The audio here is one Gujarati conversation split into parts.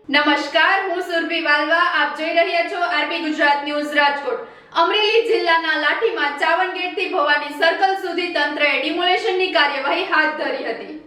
નમસ્કાર, હું સુરભી વાલવા. આપ જોઈ રહ્યા છો આરપી ગુજરાત ન્યૂઝ રાજકોટ. અમરેલી જિલ્લાના લાઠીમાં ચાવણગેટથી ભવાની સર્કલ સુધી તંત્રએ ડિમોલેશનની કાર્યવાહી હાથ ધરી હતી.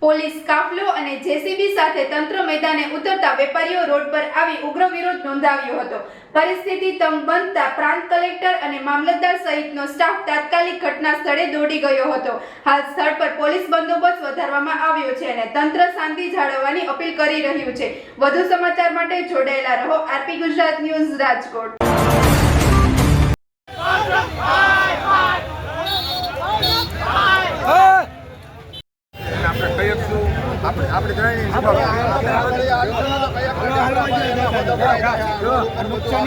પોલીસ કાફલો અને જેસીબી સાથે તંત્ર મેદાને ઉતરતા વેપારીઓ રોડ પર આવી ઉગ્ર વિરોધ નોંધાવ્યો હતો. પરિસ્થિતિ તંગ બનતા પ્રાંત કલેક્ટર અને મામલતદાર સહિતનો સ્ટાફ તાત્કાલિક ઘટના સ્થળે દોડી ગયો હતો. હાલ સ્થળ પર પોલીસ બંદોબસ્ત વધારવામાં આવ્યો છે અને તંત્ર શાંતિ જાળવવાની અપીલ કરી રહ્યું છે. વધુ સમાચાર માટે જોડાયેલા રહો આરપી ગુજરાત ન્યૂઝ રાજકોટ. नुकसानी